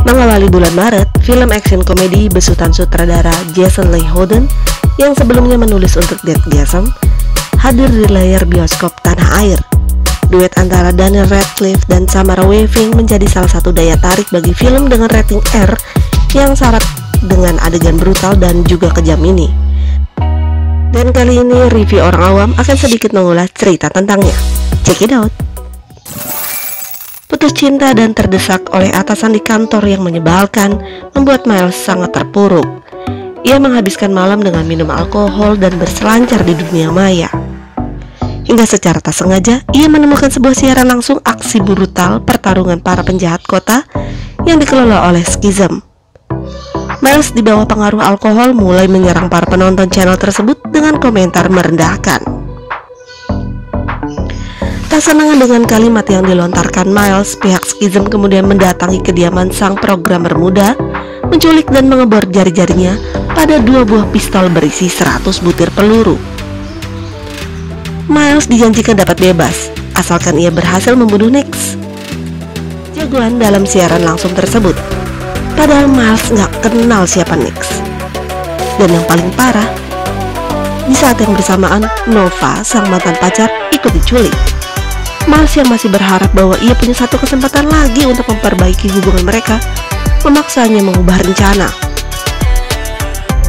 Mengawali bulan Maret, film action komedi besutan sutradara Jason Lee Holden yang sebelumnya menulis untuk Deathgasm hadir di layar bioskop tanah air. Duet antara Daniel Radcliffe dan Samara Weaving menjadi salah satu daya tarik bagi film dengan rating R yang syarat dengan adegan brutal dan juga kejam ini. Dan kali ini review orang awam akan sedikit mengulas cerita tentangnya. Check it out. Putus cinta dan terdesak oleh atasan di kantor yang menyebalkan membuat Miles sangat terpuruk. Ia menghabiskan malam dengan minum alkohol dan berselancar di dunia maya. Hingga secara tak sengaja, ia menemukan sebuah siaran langsung aksi brutal pertarungan para penjahat kota yang dikelola oleh Schism. Miles di bawah pengaruh alkohol mulai menyerang para penonton channel tersebut dengan komentar merendahkan. Tak senang dengan kalimat yang dilontarkan Miles, pihak Schism kemudian mendatangi kediaman sang programmer muda, menculik dan mengebor jari-jarinya pada 2 buah pistol berisi 100 butir peluru. Miles dijanjikan dapat bebas, asalkan ia berhasil membunuh Nix, jagoan dalam siaran langsung tersebut. Padahal Miles nggak kenal siapa Nix. Dan yang paling parah, di saat yang bersamaan, Nova, sang mantan pacar, ikut diculik. Miles yang masih berharap bahwa ia punya satu kesempatan lagi untuk memperbaiki hubungan mereka, memaksanya mengubah rencana.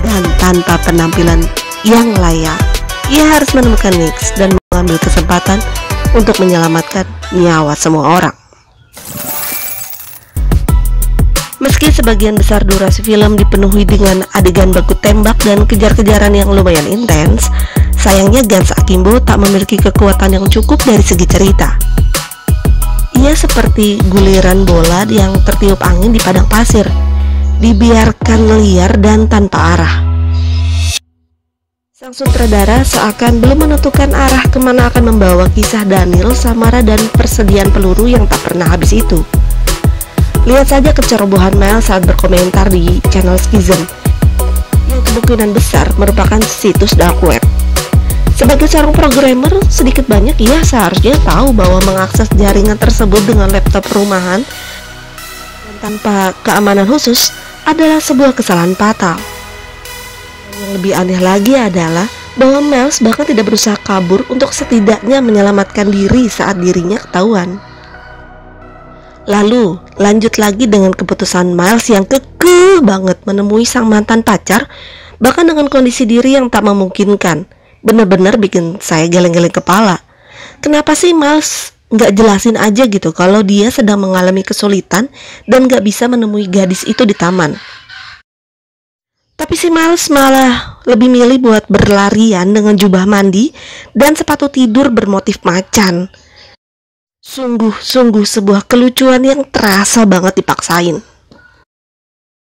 Dan tanpa penampilan yang layak, ia harus menemukan Nix dan mengambil kesempatan untuk menyelamatkan nyawa semua orang. Meski sebagian besar durasi film dipenuhi dengan adegan baku tembak dan kejar-kejaran yang lumayan intens, sayangnya Guns Akimbo tak memiliki kekuatan yang cukup dari segi cerita. Ia seperti guliran bola yang tertiup angin di padang pasir, dibiarkan liar dan tanpa arah. Sang sutradara seakan belum menentukan arah kemana akan membawa kisah Daniel, Samara, dan persediaan peluru yang tak pernah habis itu. Lihat saja kecerobohan Miles saat berkomentar di channel Schism, yang kemungkinan besar merupakan situs dark web. Sebagai seorang programmer, sedikit banyak ia seharusnya tahu bahwa mengakses jaringan tersebut dengan laptop rumahan dan tanpa keamanan khusus adalah sebuah kesalahan fatal. Yang lebih aneh lagi adalah bahwa Miles bahkan tidak berusaha kabur untuk setidaknya menyelamatkan diri saat dirinya ketahuan. Lalu, lanjut lagi dengan keputusan Miles yang kekeh banget menemui sang mantan pacar, bahkan dengan kondisi diri yang tak memungkinkan. Bener-bener bikin saya geleng-geleng kepala. Kenapa sih Miles nggak jelasin aja gitu kalau dia sedang mengalami kesulitan dan nggak bisa menemui gadis itu di taman? Tapi si Miles malah lebih milih buat berlarian dengan jubah mandi dan sepatu tidur bermotif macan. Sungguh sebuah kelucuan yang terasa banget dipaksain.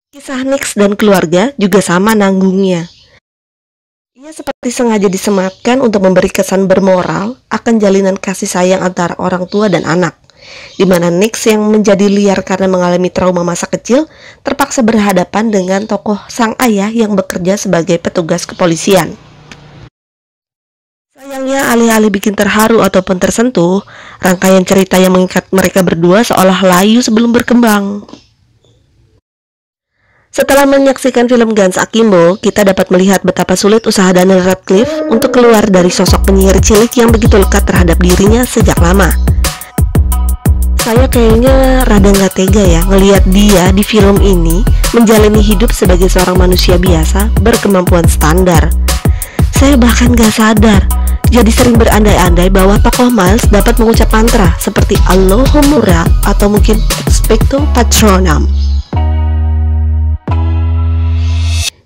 Kisah Nix dan keluarga juga sama nanggungnya. Ia seperti sengaja disematkan untuk memberi kesan bermoral akan jalinan kasih sayang antara orang tua dan anak, di mana Nix yang menjadi liar karena mengalami trauma masa kecil terpaksa berhadapan dengan tokoh sang ayah yang bekerja sebagai petugas kepolisian. Sayangnya, alih-alih bikin terharu ataupun tersentuh, rangkaian cerita yang mengikat mereka berdua seolah layu sebelum berkembang. Setelah menyaksikan film Guns Akimbo, kita dapat melihat betapa sulit usaha Daniel Radcliffe untuk keluar dari sosok penyihir cilik yang begitu lekat terhadap dirinya sejak lama. Saya kayaknya rada nggak tega ya ngelihat dia di film ini menjalani hidup sebagai seorang manusia biasa berkemampuan standar. Saya bahkan gak sadar, jadi sering berandai-andai bahwa tokoh Miles dapat mengucap mantra seperti Allahumma atau mungkin Expecto Patronum.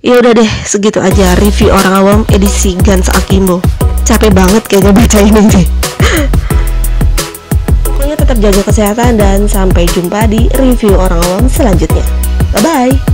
Ya udah deh, segitu aja review orang awam edisi Guns Akimbo. Capek banget kayaknya baca ini. Pokoknya tetap jaga kesehatan dan sampai jumpa di review orang awam selanjutnya. Bye bye.